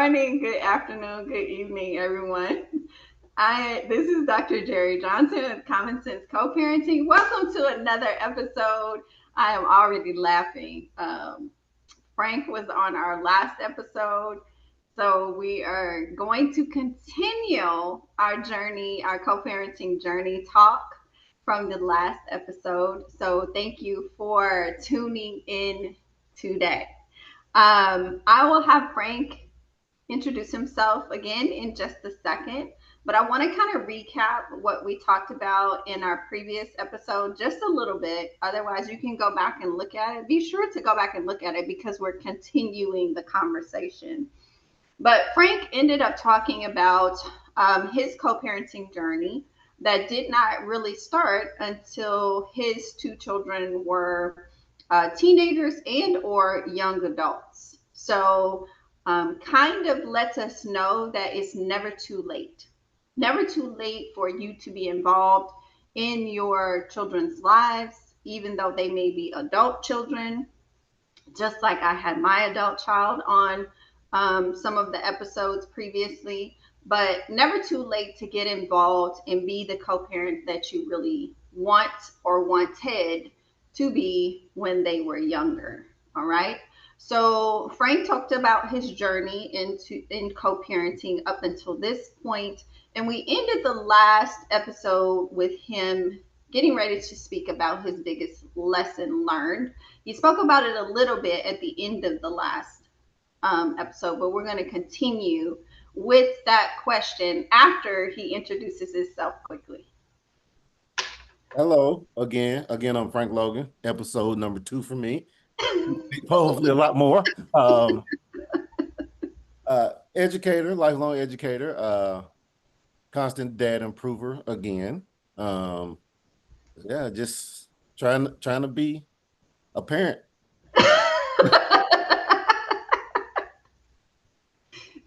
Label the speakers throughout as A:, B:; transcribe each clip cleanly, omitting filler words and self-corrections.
A: morning, good afternoon, good evening, everyone. This is Dr. Jerry Johnson of Common Sense Co-Parenting. Welcome to another episode. I am already laughing. Frank was on our last episode, so we are going to continue our journey, our co-parenting journey talk from the last episode. So thank you for tuning in today. I will have Frank introduce himself again in just a second, but I want to kind of recap what we talked about in our previous episode just a little bit. Otherwise, you can go back and look at it. Be sure to go back and look at it because we're continuing the conversation. But Frank ended up talking about his co parenting journey that did not really start until his two children were teenagers and or young adults. So kind of lets us know that it's never too late. Never too late for you to be involved in your children's lives, even though they may be adult children. Just like I had my adult child on some of the episodes previously, but never too late to get involved and be the co parent that you really want or wanted to be when they were younger. All right. So Frank talked about his journey in co-parenting up until this point, and we ended the last episode with him getting ready to speak about his biggest lesson learned. He spoke about it a little bit at the end of the last episode, but we're going to continue with that question after he introduces himself quickly.
B: Hello again. I'm Frank Logan. Episode number 2 for me. Hopefully a lot more. Educator, lifelong educator, constant dad improver again. Just trying to be a parent.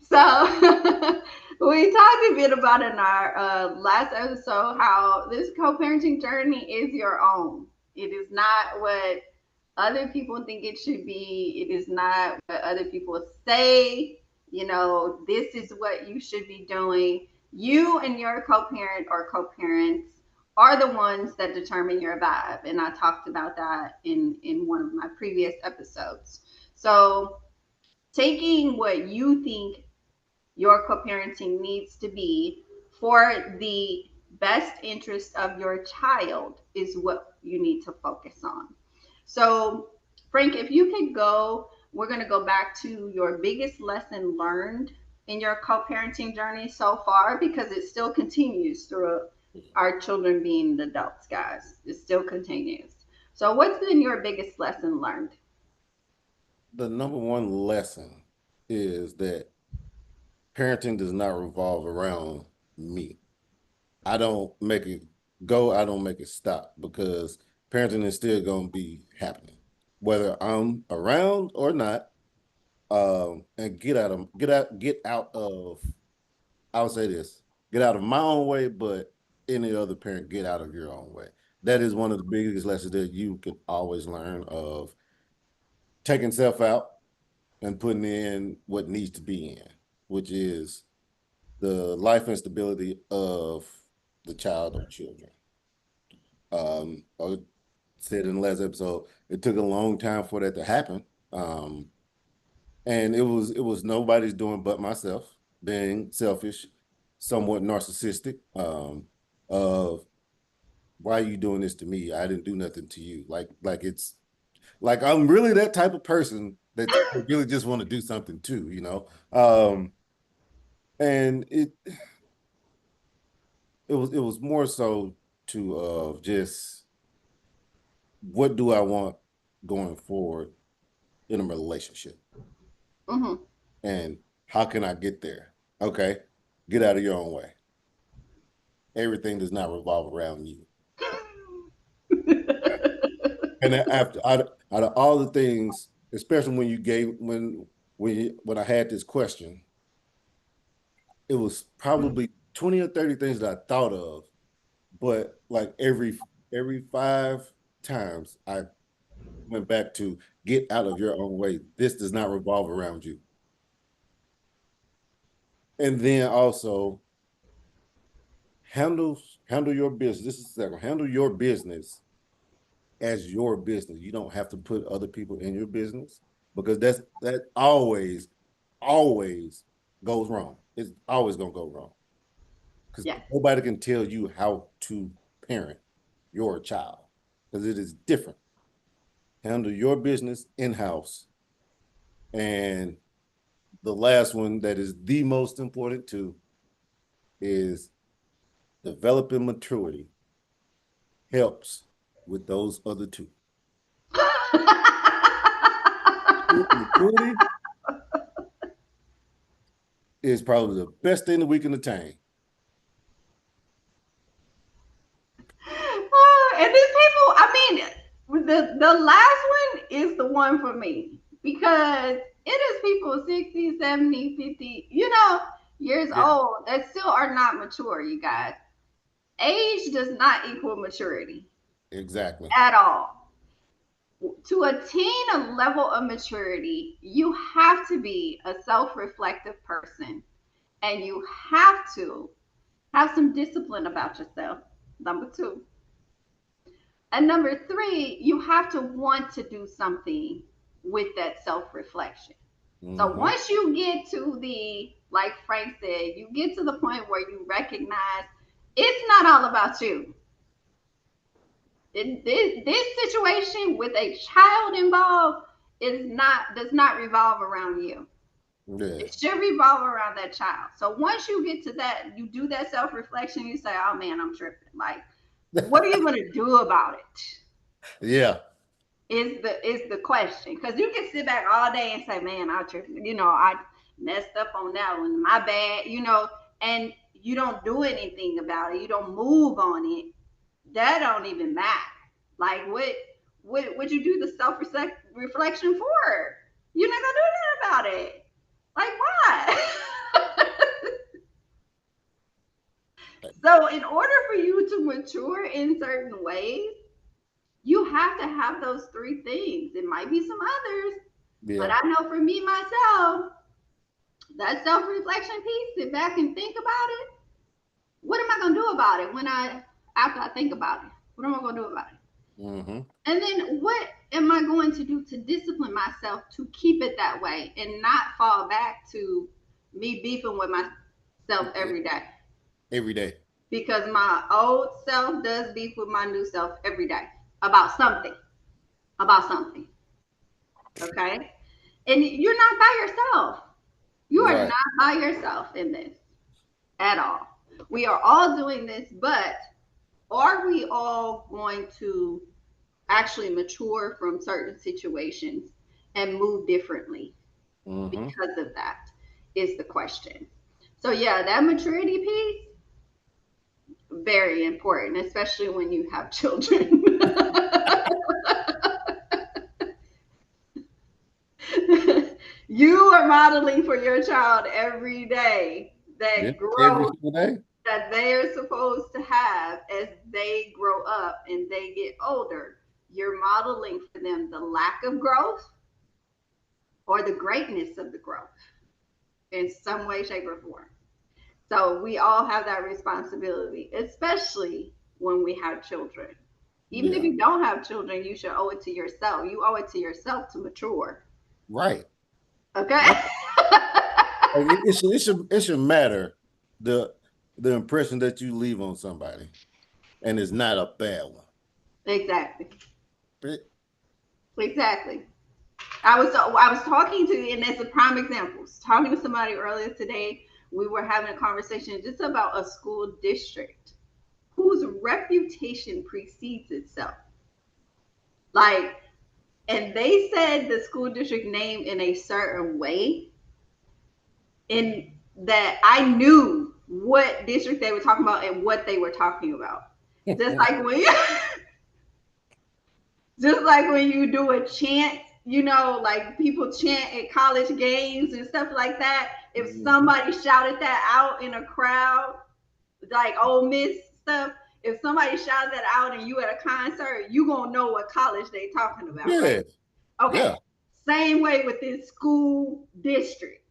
A: So we talked a bit about in our last episode how this co-parenting journey is your own. It is not what other people think it should be. It is not what other people say. This is what you should be doing. You and your co-parent or co-parents are the ones that determine your vibe. And I talked about that in one of my previous episodes. So taking what you think your co-parenting needs to be for the best interest of your child is what you need to focus on. So, Frank, if you could go, we're going to go back to your biggest lesson learned in your co-parenting journey so far because it still continues through our children being adults, guys. It still continues. So, what's been your biggest lesson learned?
B: The number one lesson is that parenting does not revolve around me. I don't make it go, I don't make it stop because parenting is still going to be happening, whether I'm around or not. And get out of I would say this, get out of my own way, but any other parent, get out of your own way. That is one of the biggest lessons that you can always learn of taking self out and putting in what needs to be in, which is the life and stability of the child or children. I said in the last episode, it took a long time for that to happen. And it was nobody's doing but myself, being selfish, somewhat narcissistic, of why are you doing this to me? I didn't do nothing to you. Like it's like I'm really that type of person that really just want to do something too. And it was more so to just what do I want going forward in a relationship,
A: Mm-hmm.
B: and how can I get there? Okay, get out of your own way. Everything does not revolve around you. And then out of all the things, especially when you gave when I had this question, it was probably 20 or 30 things that I thought of, but like every 5 times I went back to get out of your own way. This does not revolve around you. And then also handle handle your business. This is the second. Handle your business as your business. You don't have to put other people in your business because that always goes wrong. It's always gonna go wrong because
A: Yes.
B: nobody can tell you how to parent your child because it is different. Handle your business in-house. And the last one that is the most important too is developing maturity helps with those other two. Maturity is probably the best thing that we can attain.
A: And these people, I mean, the last one is the one for me because it is people 60, 70, 50, years
B: Yeah,
A: old that still are not mature, you guys. Age does not equal maturity
B: exactly.
A: at all. To attain a level of maturity, you have to be a self reflective person and you have to have some discipline about yourself. Number two. And number three, you have to want to do something with that self reflection. So
B: Mm-hmm.
A: once you get to like Frank said, you get to the point where you recognize it's not all about you. This situation with a child involved does not revolve around you.
B: Yeah.
A: It should revolve around that child. So once you get to that, you do that self reflection. You say, "Oh man, I'm tripping." Like, what are you going to do about it?
B: Yeah.
A: Is the question, because you can sit back all day and say, "Man, I messed up on that one. My bad," and you don't do anything about it. You don't move on it. That don't even matter. Like what you do the self reflection for? You're not gonna do nothing about it. Like why? So in order for you to mature in certain ways, you have to have those three things. It might be some others, but
B: Yeah.
A: I know for me myself, that self reflection piece, sit back and think about it. What am I gonna do about it after I think about it? What am I gonna do about it?
B: Mm-hmm.
A: And then what am I going to do to discipline myself to keep it that way and not fall back to me beefing with myself every day?
B: Every day.
A: Because my old self does beef with my new self every day about something. About something. Okay? And you're not by yourself. You are
B: Right.
A: not by yourself in this at all. We are all doing this, but are we all going to actually mature from certain situations and move differently
B: Mm-hmm.
A: because of that? Is the question. So, yeah, that maturity piece, very important, especially when you have children. You are modeling for your child every day
B: Yeah.
A: that
B: Every
A: growth
B: single day.
A: that they are supposed to have as they grow up and they get older. You're modeling for them the lack of growth or the greatness of the growth in some way, shape, or form. So we all have that responsibility, especially when we have children. Even if
B: Yeah.
A: you don't have children, you should owe it to yourself. You owe it to yourself to mature.
B: Right.
A: Okay?
B: Right. Like it should matter the the impression that you leave on somebody, and it's not a bad one.
A: Exactly.
B: It-
A: Exactly. I was talking to, and that's a prime example. I was talking to somebody earlier today. We were having a conversation just about a school district whose reputation precedes itself. Like, and they said the school district name in a certain way, in that I knew what district they were talking about and what they were talking about. Just like when just like when you do a chant, like people chant at college games and stuff like that. If
B: Mhm.
A: somebody shouted that out in a crowd, like Ole Miss stuff, if somebody shouted that out and you at a concert, you gonna know what college they talking about, right?
B: Yeah.
A: Okay.
B: Yeah.
A: Same way with this school district.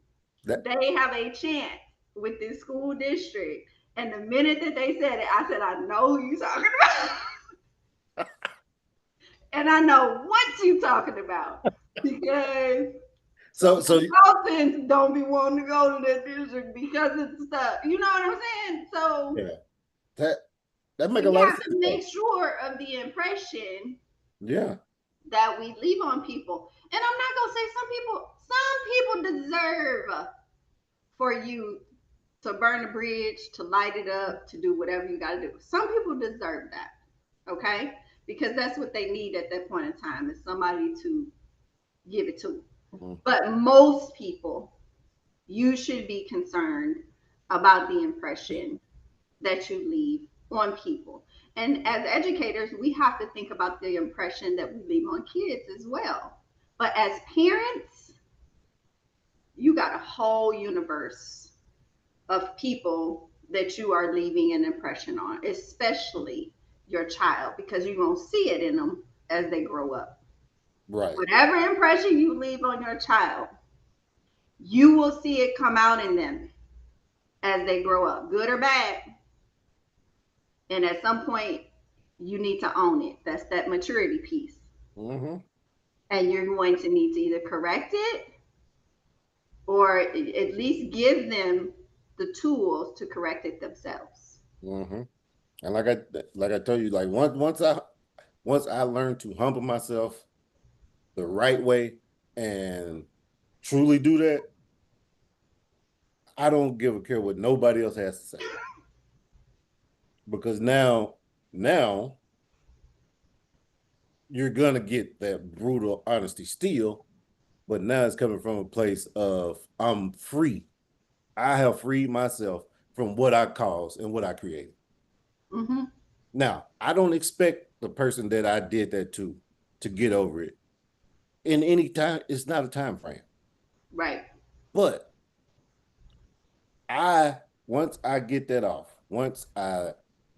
B: That
A: They have a chant. with this school district. And the minute that they said it, I said, I know who you talking about. And I know what you talking about. Because
B: So,
A: some
B: so
A: consultants don't be wanting to go to that district because of the stuff. You know what I'm saying? So
B: yeah, that that make a
A: we
B: lot of
A: have
B: sense
A: to make
B: though.
A: sure of the impression
B: Yeah,
A: that we leave on people. And I'm not gonna say some people deserve for you to burn a bridge, to light it up, to do whatever you gotta do. Some people deserve that, okay? Because that's what they need at that point in time is somebody to give it to.
B: mm-hmm.
A: But most people, you should be concerned about the impression that you leave on people. And as educators, we have to think about the impression that we leave on kids as well. But as parents, you got a whole universe of people that you are leaving an impression on, especially your child, because you're going to see it in them as they grow up.
B: Right.
A: Whatever impression you leave on your child, you will see it come out in them as they grow up, good or bad. And at some point, you need to own it. That's that maturity piece.
B: Mm-hmm.
A: And you're going to need to either correct it or at least give them the tools to correct it themselves.
B: Mm-hmm. And like I told you, like once I learned to humble myself the right way and truly do that, I don't give a care what nobody else has to say. Because now you're gonna get that brutal honesty still, but now it's coming from a place of I'm free. I have freed myself from what I caused and what I created.
A: Mm-hmm.
B: Now, I don't expect the person that I did that to get over it in any time. It's not a time frame.
A: Right.
B: But I once I get that off, once I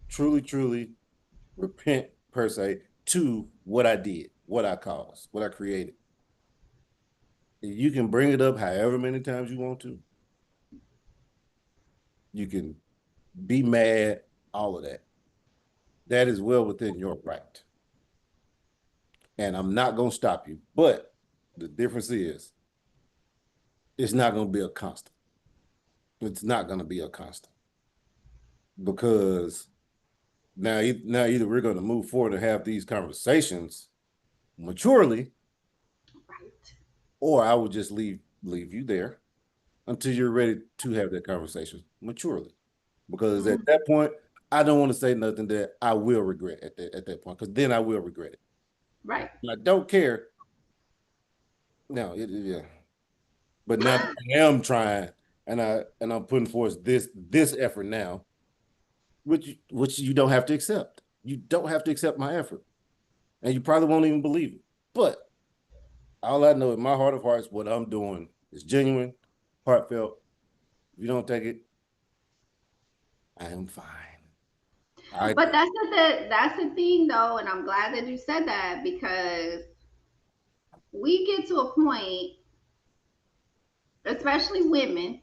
B: truly repent per se to what I did, what I caused, what I created. You can bring it up however many times you want to. You can be mad, all of that. That is well within your right. And I'm not going to stop you. But the difference is it's not going to be a constant. It's not going to be a constant because now either we're going to move forward and have these conversations maturely,
A: Right.
B: or I will just leave you there until you're ready to have that conversation maturely. Because at
A: Mm-hmm.
B: that point, I don't want to say nothing that I will regret at that point, because then I will regret it.
A: Right.
B: And I don't care. No, yeah. But now that I am trying and I'm putting forth this effort now, which you don't have to accept. You don't have to accept my effort. And you probably won't even believe it. But all I know in my heart of hearts, what I'm doing is genuine, heartfelt. If you don't take it, I am fine. I
A: But that's the thing though, and I'm glad that you said that because we get to a point, especially women.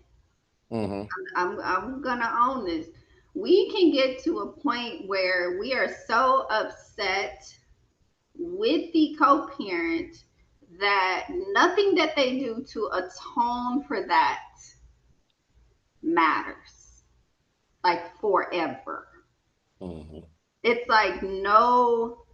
B: mm-hmm,
A: I'm gonna own this. We can get to a point where we are so upset with the co-parent that nothing that they do to atone for that matters. Like forever.
B: mm-hmm,
A: It's like no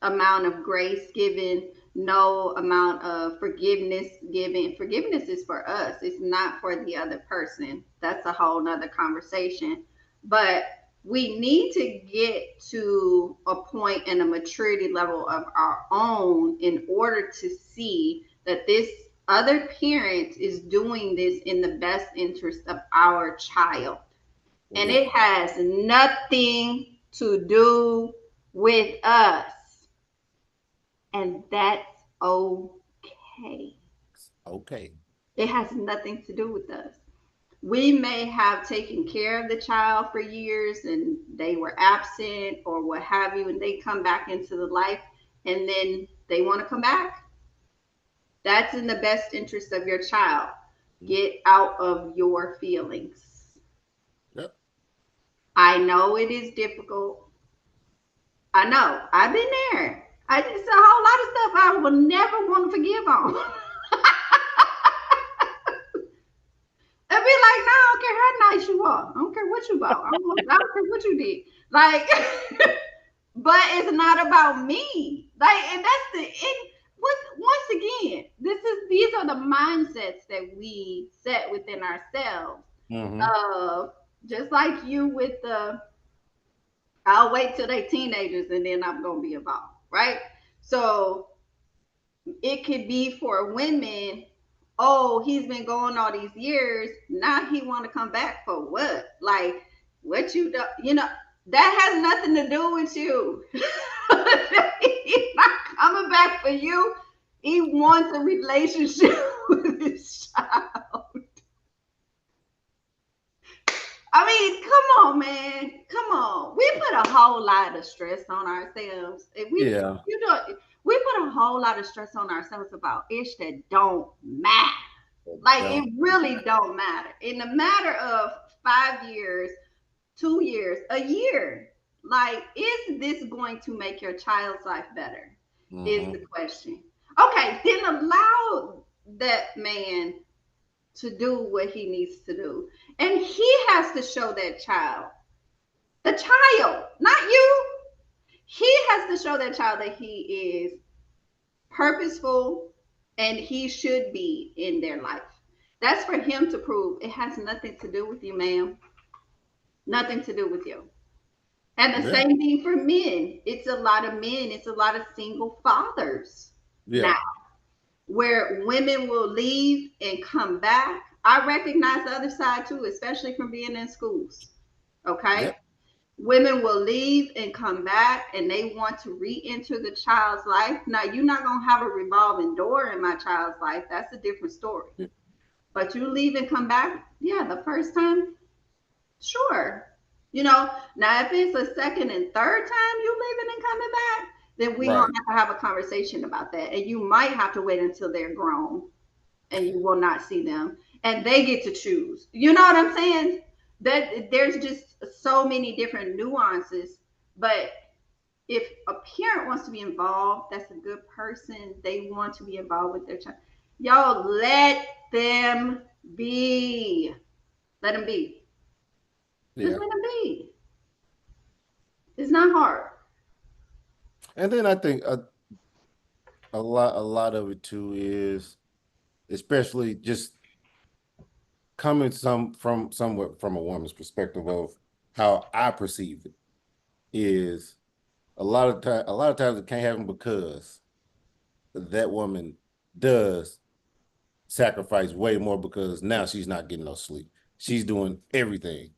A: amount of grace given, no amount of forgiveness given. Forgiveness is for us, it's not for the other person. That's a whole nother conversation. But we need to get to a point and a maturity level of our own in order to see that this other parent is doing this in the best interest of our child. And
B: yeah,
A: it has nothing to do with us. And that's okay.
B: okay.
A: It has nothing to do with us. We may have taken care of the child for years and they were absent or what have you, and they come back into the life and then they want to come back. That's in the best interest of your child. Get out of your feelings.
B: Yep.
A: I know it is difficult. I know. I've been there. I just a whole lot of stuff I will never want to forgive on. And be like, no, I don't care how nice you are. I don't care what you bought. I don't care what you did. Like, but it's not about me. Like, and that's the it. Once again, these are the mindsets that we set within ourselves.
B: Mm-hmm.
A: Of just like you with the, I'll wait till they teenagers and then I'm gonna be involved, right? So it could be for women. Oh, he's been going all these years. Now he want to come back for what? Like what you do? You know that has nothing to do with you. He's not coming back for you. He wants a relationship with his child. I mean, come on, man. Come on. We put a whole lot of stress on ourselves. If we,
B: Yeah.
A: you know, we put a whole lot of stress on ourselves about ish that don't matter. Like it
B: Don't.
A: really don't matter. In a matter of 5 years, 2 years, a year, like is this going to make your child's life better? Is the
B: Mm-hmm.
A: question. Okay, then allow that man to do what he needs to do. And he has to show that child, the child, not you. He has to show that child that he is purposeful and he should be in their life. That's for him to prove. It has nothing to do with you, ma'am. Nothing to do with you. And the
B: Yeah.
A: same thing for men. It's a lot of men, it's a lot of single fathers now
B: Yeah.
A: where women will leave and come back. I recognize the other side too, especially from being in schools. Okay?
B: Yep.
A: Women will leave and come back and they want to re-enter the child's life. Now you're not going to have a revolving door in my child's life. That's a different story. But you leave and come back, yeah, the first time, sure. Now if it's a second and third time you leaving and coming back, then we're going
B: Right.
A: to have a conversation about that. And you might have to wait until they're grown and you will not see them and they get to choose. You know what I'm saying? That there's just so many different nuances, but if a parent wants to be involved, that's a good person. They want to be involved with their child. Y'all let them be. Let them be. Just
B: Yeah.
A: let them be. It's not hard.
B: And then I think a lot of it too is especially just coming somewhat from a woman's perspective of how I perceive it is a lot of times it can't happen because that woman does sacrifice way more because now she's not getting no sleep. She's doing everything.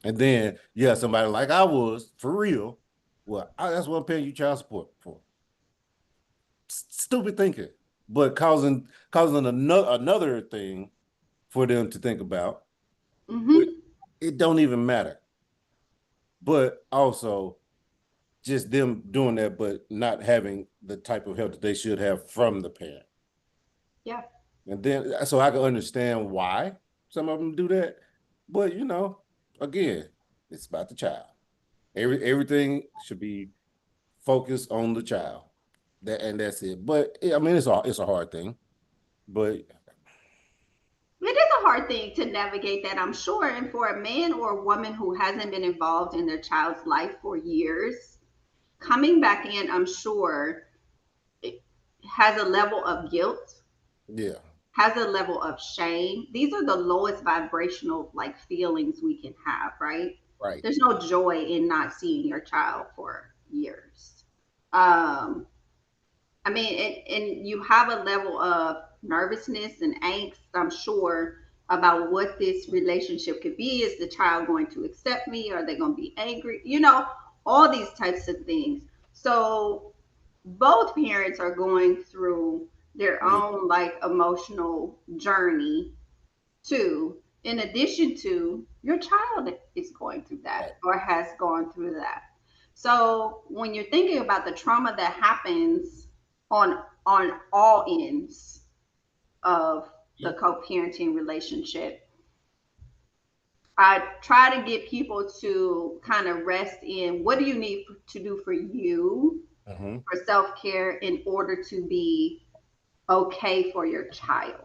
B: And then yeah, somebody like I was for real. Well, that's what I'm paying you child support for. Stupid thinking, but causing another thing for them to think about. Which
A: Mm-hmm.
B: it don't even matter. But also just them doing that, but not having the type of help that they should have from the parent.
A: Yeah.
B: And then so I can understand why some of them do that. But again, it's about the child. Everything should be focused on the child. That's it. But I mean, it's a hard thing. But
A: It is a hard thing to navigate that, I'm sure. And for a man or a woman who hasn't been involved in their child's life for years, coming back in, I'm sure, it has a level of guilt,
B: yeah,
A: has a level of shame. These are the lowest vibrational like feelings we can have, right?
B: right.
A: There's no joy in not seeing your child for years. Um, I mean, and you have a level of nervousness and angst, I'm sure, about what this relationship could be. Is the child going to accept me? Are they going to be angry? All these types of things. So both parents are going through their
B: Yeah,
A: own like emotional journey too, in addition to your child is going through that
B: right.
A: or has gone through that. So when you're thinking about the trauma that happens on all ends of the co-parenting relationship, I try to get people to kind of rest in what do you need to do for you
B: Mhm.
A: for self-care in order to be okay for your child,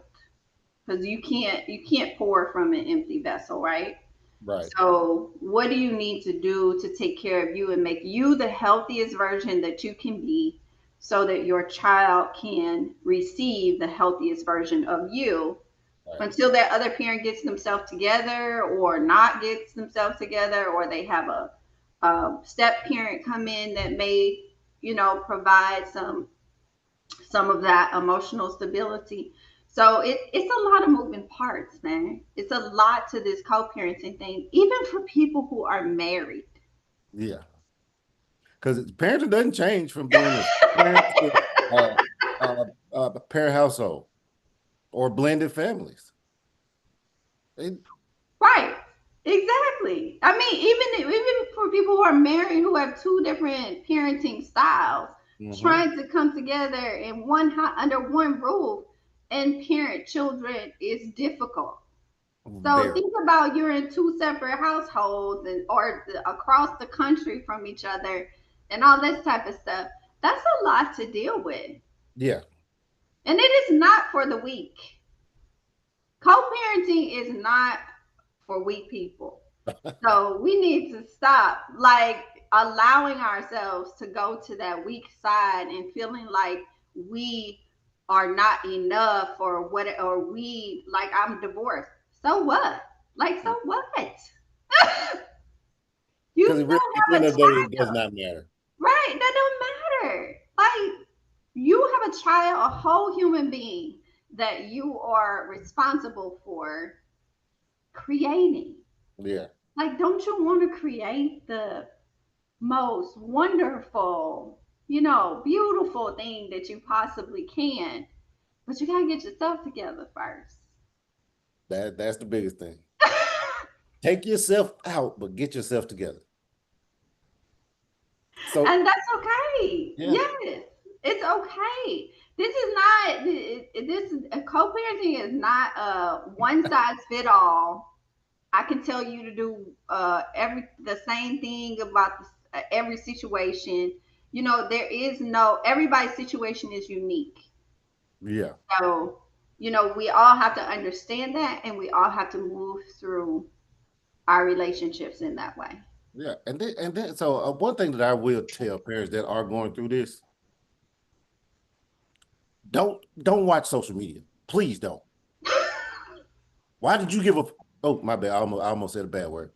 A: because you can't pour from an empty vessel, right?
B: Right.
A: So what do you need to do to take care of you and make you the healthiest version that you can be so that your child can receive the healthiest version of you
B: Right.
A: until that other parent gets themselves together or not gets themselves together, or they have a step parent come in that may provide some of that emotional stability. So it's a lot of moving parts, man. It's a lot to this co-parenting thing, even for people who are married.
B: Yeah. Because parenting doesn't change from being a parent to uh, a parent household or blended families. It,
A: Right. Exactly. I mean, even for people who are married who have two different parenting styles,
B: mhm.
A: trying to come together in under one roof and parent children is difficult. So
B: Very.
A: think about you're in two separate households across the country from each other and all this type of stuff. That's a lot to deal with.
B: Yeah.
A: And it is not for the weak. Co-parenting is not for weak people. So we need to stop like allowing ourselves to go to that weak side and feeling like we are not enough or what, or we like I'm divorced. So what? Like so what?
B: Because
A: You
B: at
A: still
B: the end
A: have a
B: of the day, it does
A: child,
B: not matter.
A: right? That don't matter. Like you have a child, a whole human being that you are responsible for creating.
B: Yeah.
A: Like, don't you want to create the most wonderful, beautiful thing that you possibly can? But you gotta get yourself together first.
B: That's the biggest thing. Take yourself out, but get yourself together. So
A: And that's okay.
B: yeah.
A: Yes, it's okay. This is not this co-parenting is not a one size fit all. I can tell you to do every the same thing about every situation. There is no everybody's situation is unique.
B: Yeah.
A: So, we all have to understand that and we all have to move through our relationships in that way.
B: Yeah. And then so one thing that I will tell parents that are going through this, don't watch social media. Please don't. Why did you give a oh my bad. I almost said a bad word.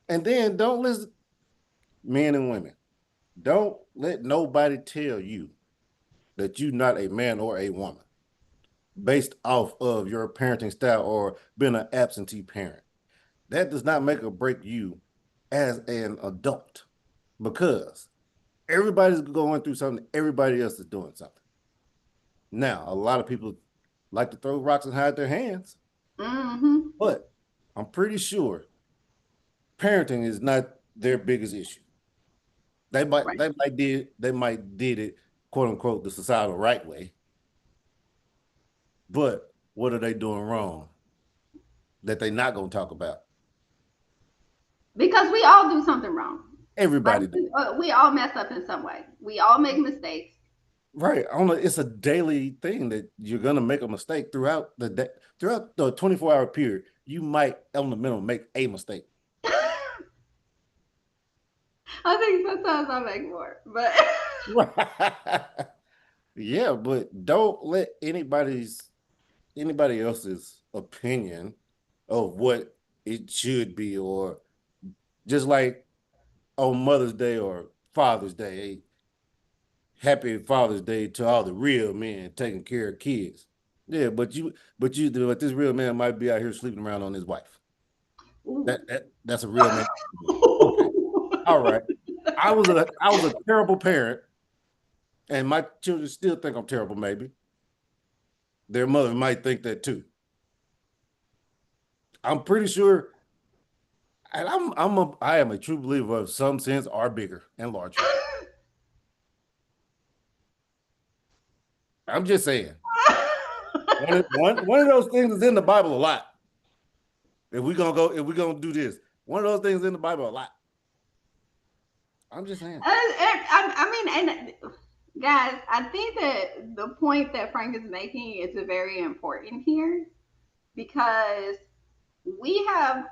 B: And then don't listen, men and women. Don't let nobody tell you that you're not a man or a woman based off of your parenting style or being an absentee parent. That does not make or break you as an adult because everybody's going through something, everybody else is doing something. Now, a lot of people like to throw rocks and hide their hands,
A: Hmm.
B: but I'm pretty sure parenting is not their biggest issue.
A: Right.
B: They might did it quote unquote the societal right way, but what are they doing wrong that they not gonna talk about?
A: Because we all do something wrong. Like
B: Everybody does.
A: we all mess up in some way. We all make mistakes.
B: Right. It's a daily thing that you're gonna make a mistake throughout the day, throughout the 24-hour period. You might, on the minimum, make a mistake.
A: I think sometimes I make more, but
B: Yeah, but don't let anybody else's opinion of what it should be, or just like on Mother's Day or Father's Day, hey, happy Father's Day to all the real men taking care of kids. Yeah, but this real man might be out here sleeping around on his wife.
A: ooh.
B: That's a real man. Okay, all right. I was a terrible parent, and my children still think I'm terrible. Maybe their mother might think that too. I'm pretty sure, and I am a true believer of some sins are bigger and larger. I'm just saying. One of those things is in the Bible a lot. If we're gonna do this, one of those things in the Bible a lot. I'm just saying.
A: I mean, and guys, I think that the point that Frank is making is very important here because we have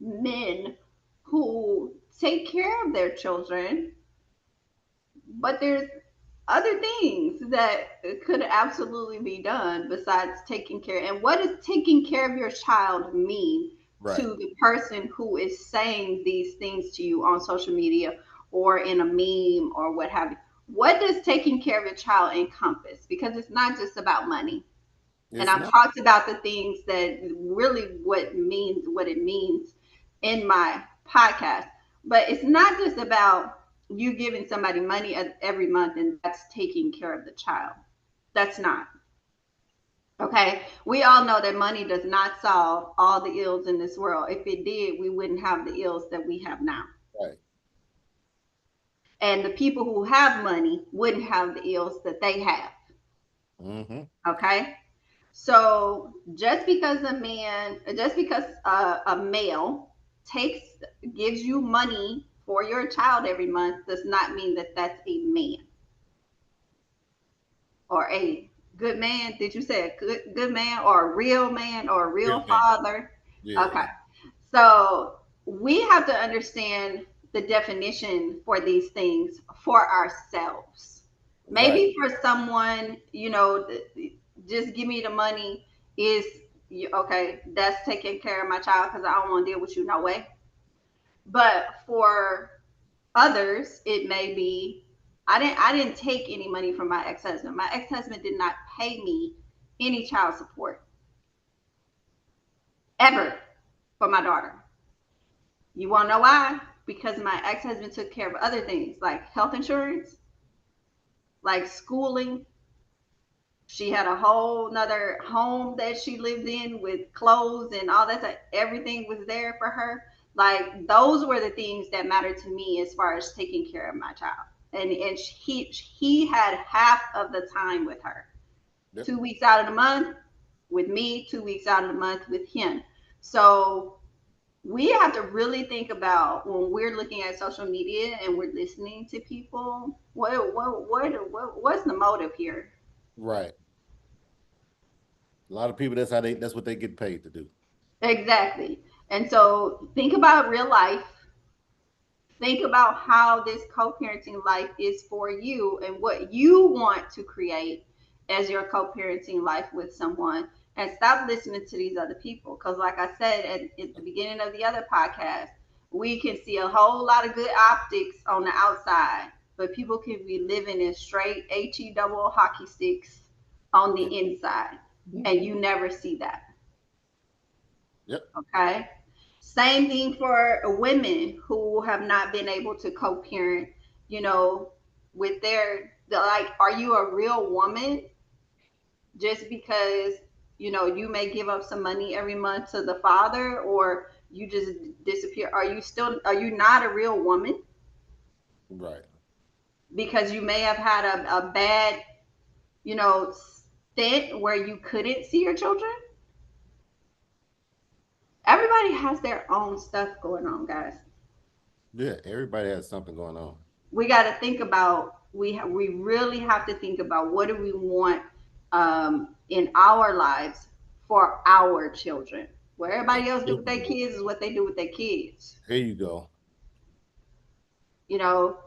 A: men who take care of their children, but there's other things that could absolutely be done besides taking care. And what does taking care of your child mean
B: Right.
A: to the person who is saying these things to you on social media or in a meme or what have you? What does taking care of a child encompass? Because it's not just about money. And
B: It's
A: I've
B: not
A: talked about the things that really what it means in my podcast. But it's not just about you giving somebody money every month and that's taking care of the child. That's not. Okay. We all know that money does not solve all the ills in this world. If it did, we wouldn't have the ills that we have now.
B: right.
A: And the people who have money wouldn't have the ills that they have.
B: Mm-hmm.
A: Okay. So just because a male takes gives you money for your child every month does not mean that that's a man or a good man. Did you say a good man or a real man or a
B: Real
A: real
B: man.
A: father?
B: Yeah.
A: Okay, so we have to understand the definition for these things for ourselves.
B: Right.
A: Maybe for someone, just give me the money is okay. That's taking care of my child because I don't want to deal with you no way. But for others, it may be I didn't take any money from my ex husband. My ex husband did not pay me any child support ever for my daughter. You want to know why? Because my ex husband took care of other things like health insurance, like schooling. She had a whole nother home that she lived in with clothes and all that. Everything was there for her. Like those were the things that mattered to me as far as taking care of my child. And he had half of the time with her.
B: Yep.
A: 2 weeks out of the month with me, 2 weeks out of the month with him. So we have to really think about when we're looking at social media and we're listening to people, what's the motive here?
B: Right. A lot of people that's what they get paid to do.
A: Exactly. And so think about real life. Think about how this co parenting life is for you and what you want to create as your co parenting life with someone. And stop listening to these other people. Because, like I said at the beginning of the other podcast, we can see a whole lot of good optics on the outside, but people can be living in straight HE double hockey sticks on the inside.
B: Mhm.
A: And you never see that.
B: Yep.
A: Okay. Same thing for women who have not been able to co-parent, you know, with like, are you a real woman just because, you may give up some money every month to the father or you just disappear? Are you not a real woman
B: Right.
A: because you may have had a bad, you know, stint where you couldn't see your children? Everybody has their own stuff going on, guys.
B: Yeah. Everybody has something going on.
A: We got to think about we really have to think about what do we want in our lives for our children. What
B: There
A: everybody else do with their
B: you go.
A: kids is what they do with their kids.
B: There you go.
A: You know,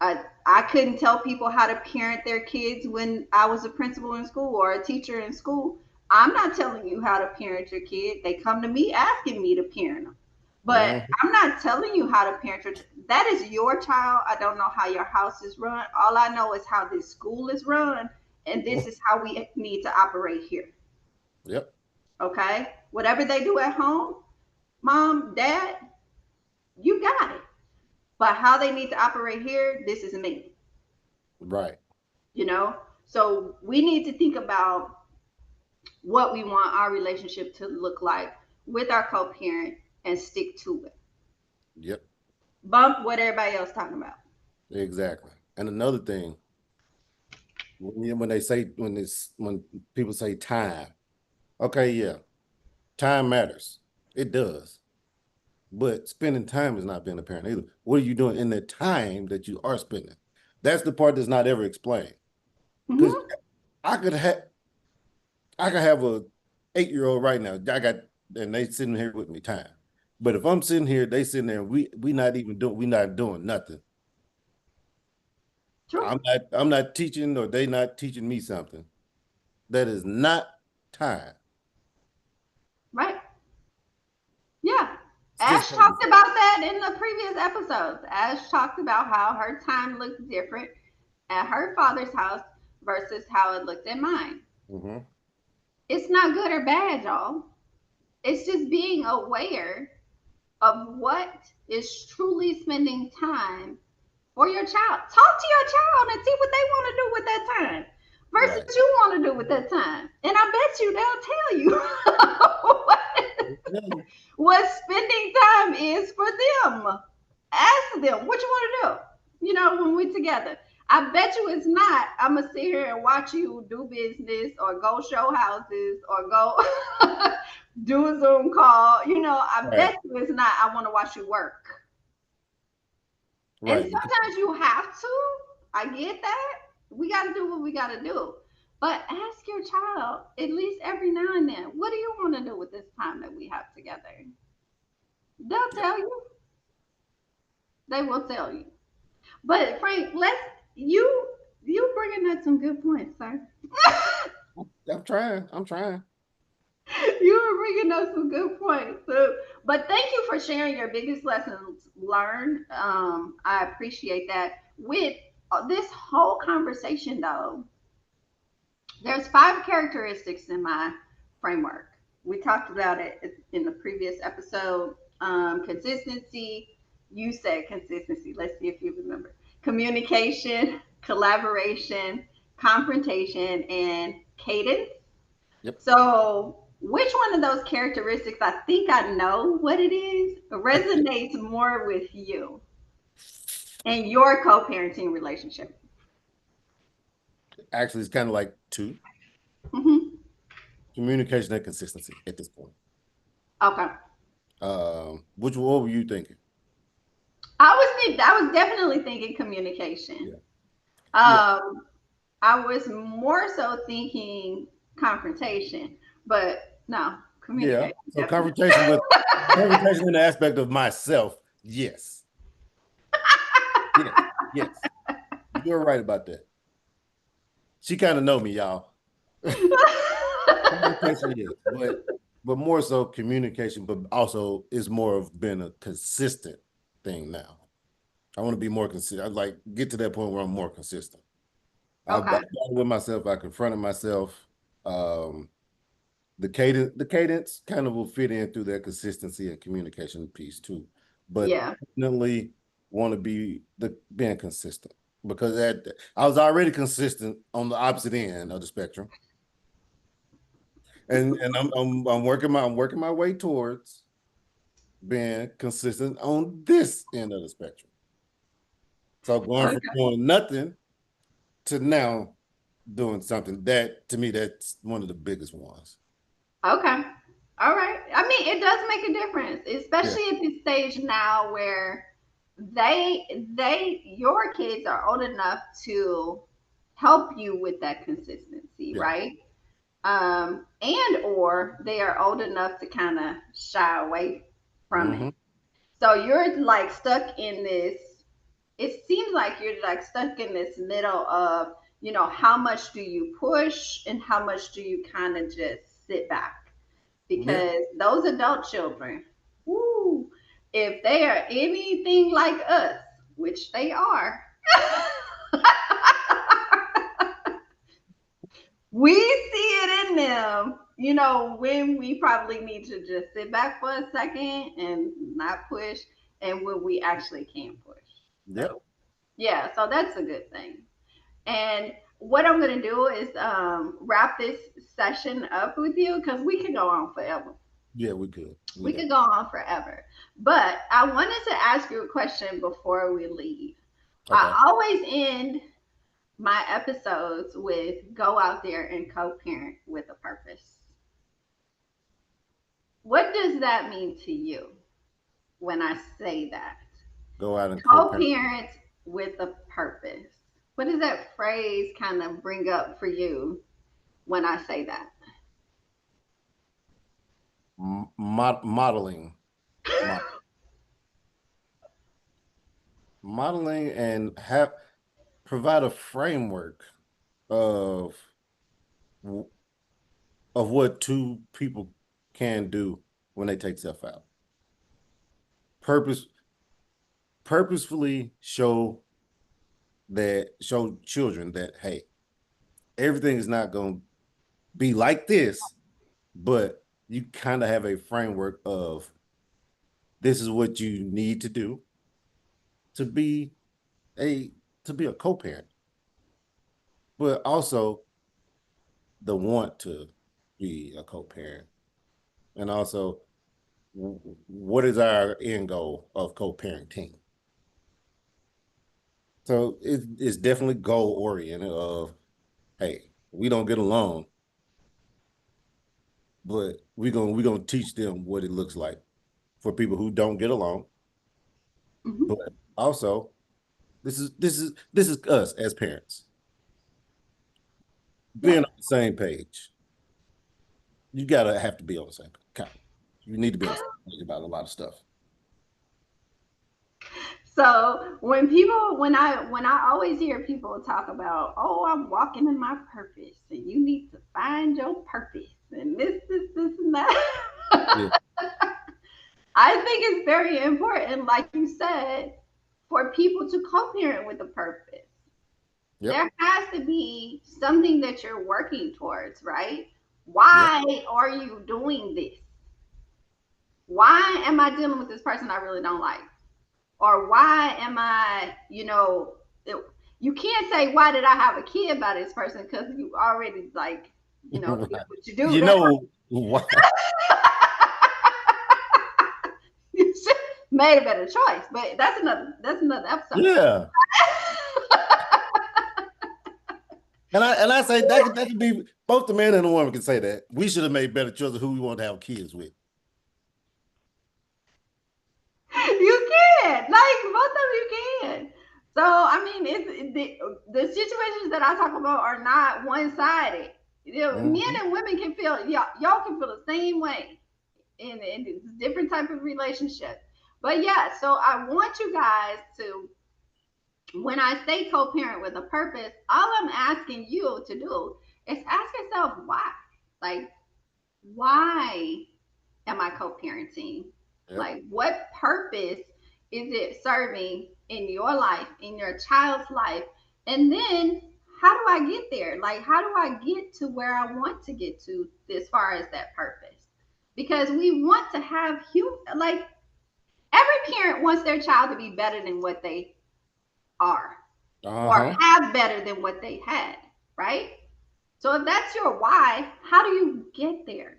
A: I couldn't tell people how to parent their kids when I was a principal in school or a teacher in school. I'm not telling you how to parent your kid. They come to me asking me to parent them. But
B: Mhm.
A: I'm not telling you how to parent your that is your child. I don't know how your house is run. All I know is how this school is run and this is how we need to operate here.
B: Yep.
A: Okay? Whatever they do at home, mom, dad, you got it. But how they need to operate here, this is me.
B: Right.
A: you know so we need to think about what we want our relationship to look like with our co-parent and stick to it.
B: Yep.
A: Bump what everybody else talking about.
B: Exactly. And another thing, when they say when people say time. Okay, yeah, time matters. It does. But spending time is not being a parent either. What are you doing in the time that you are spending? That's the part that's not ever explained. Because
A: Hmm.
B: I could have I could have a 8-year-old right now. I got and they sitting here with me time. But if I'm sitting here, they sitting there, we not doing nothing.
A: True.
B: I'm not teaching or they not teaching me something. That is not time.
A: Right. Yeah.
B: It's just
A: Ash
B: taking
A: talked about that in the previous episodes. Ash talked about how her time looked different at her father's house versus how it looked at mine.
B: hmm
A: It's not good or bad, y'all. It's just being aware of what is truly spending time for your child. Talk to your child and see what they want to do with that time versus
B: right.
A: what you want to do with that time. And I bet you they'll tell you what, what spending time is for them. Ask them what you want to do. When we're together. I bet you it's not. I'm gonna sit here and watch you do business or go show houses or go do a Zoom call. I
B: Right.
A: bet you it's not. I want to watch you work. And
B: Right. Because,
A: sometimes you have to. I get that. We got to do what we got to do. But ask your child at least every now and then, what do you want to do with this time that we have together? They'll
B: yeah,
A: tell you. They will tell you. But Frank, you bringing up some good points, sir.
B: I'm trying. I'm trying.
A: You were bringing up some good points. But thank you for sharing your biggest lessons learned. I appreciate that. With this whole conversation, though, there's 5 characteristics in my framework. We talked about it in the previous episode. Consistency. You said consistency. Let's see if you remember. Communication, collaboration, confrontation, and cadence.
B: Yep.
A: So, which one of those characteristics, I think I know what it is, resonates more with you and your co parenting relationship?
B: Actually, it's kind of like two:
A: Hmm.
B: communication and consistency at this point.
A: Okay.
B: Which what were you thinking?
A: I was definitely thinking communication.
B: Yeah. Yeah.
A: Um, I was more so thinking confrontation, but no,
B: Yeah.
A: communication
B: So
A: definitely.
B: conversation in the aspect of myself. Yes. Yes. Yes. You're right about that. She kind of know me, y'all. Communication, yes, but more so communication, but also is more of being a consistent thing now. I want to be more consistent. I'd like get to that point where I'm more consistent. I've
A: Okay.
B: battled with myself. I confronted myself. Um, the cadence kind of will fit in through that consistency and communication piece too. But
A: Yeah.
B: definitely want to be the being consistent because I was already consistent on the opposite end of the spectrum, and I'm working my way towards being consistent on this end of the spectrum. So going from
A: Okay.
B: doing nothing to now doing something that to me that's one of the biggest ones.
A: Okay. All right. I mean, it does make a difference,
B: Yeah,
A: especially at this stage now where your kids are old enough to help you with that consistency,
B: yeah,
A: right? And or they are old enough to kind of shy away from it.
B: hmm
A: So you're like stuck in this. It seems like you're like stuck in this middle of, how much do you push and how much do you kind of just sit back?
B: yeah,
A: Because those adult children, woo, if they are anything like us, which they are, we see it in them, when we probably need to just sit back for a second and not push, and when we actually can push.
B: yep,
A: So, yeah, so that's a good thing. And what I'm going to do is wrap this session up with you because we could go on forever.
B: yeah. We could, we
A: We
B: done.
A: could go on forever. But I wanted to ask you a question before we leave.
B: Okay,
A: I always end my episodes with go out there and co parent with a purpose. What does that mean to you when I say that?
B: Go out and co-parent.
A: Co-parent with a purpose. What does that phrase kind of bring up for you when I say that?
B: Modeling, mo- modeling, and have provide a framework of of what two people can do when they take self out. Purpose Purposefully show children that, hey, everything is not going to be like this, but you kind of have a framework of this is what you need to do to be a to be a co-parent, but also the want to be a co-parent, and also what is our end goal of co-parenting. So it's definitely goal oriented of, hey, we don't get along, but we're gonna teach them what it looks like for people who don't get along.
A: Hmm.
B: But also, this is us as parents being
A: Yep.
B: on the same page. You gotta have to be on the same kind. You need to be on the same page about a lot of stuff.
A: So when I always hear people talk about, oh, I'm walking in my purpose, and you need to find your purpose, and this, and that.
B: Yeah.
A: I think it's very important, like you said, for people to co-parent with a purpose.
B: Yep.
A: There has to be something that you're working towards, right?
B: Yep.
A: Why are you doing this? Why am I dealing with this person I really don't like? Or why am you can't say, why did I have a kid by this person? Because you already, like, did what you do.
B: You know why?
A: You should made a better choice, but that's another episode.
B: Yeah. And I say that could be both the man and the woman can say that. We should have made better choices who we want to have kids with.
A: You can, like, both of you can. So I mean, the situations that I talk about are not one sided. Men
B: Mhm.
A: and women can feel, y'all can feel the same way in different type of relationship. But yeah, so I want you guys to, when I say co-parent with a purpose, all I'm asking you to do is ask yourself why. Like, why am I co-parenting?
B: Yep.
A: Like, what purpose is it serving in your life, in your child's life? And then how do I get there? Like, how do I get to where I want to get to as far as that purpose? Because we want to have like, every parent wants their child to be better than what they are, or
B: Uh-huh.
A: have better than what they had, right? So if that's your why, how do you get there?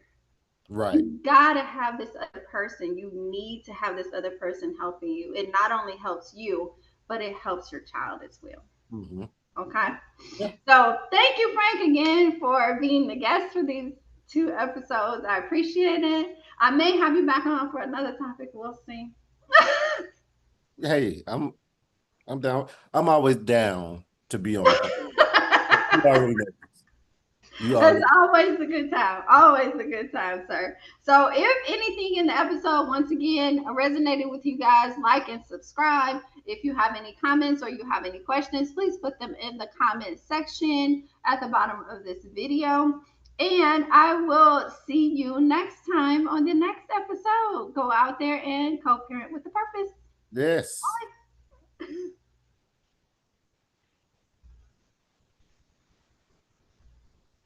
B: Right.
A: You gotta have this other person. You need to have this other person helping you. It not only helps you, but it helps your child as well.
B: Hmm.
A: Okay.
B: Yeah.
A: So thank you, Frank, again for being the guest for these two episodes. I appreciate it. I may have you back on for another topic. We'll see.
B: Hey, I'm down. I'm always down to be on the podcast. You already know this. You
A: It's
B: already.
A: always a good time. Always a good time, sir. So, if anything in the episode, once again, resonated with you guys, like and subscribe. If you have any comments or you have any questions, please put them in the comment section at the bottom of this video. And I will see you next time on the next episode. Go out there and co parent with the purpose.
B: Yes.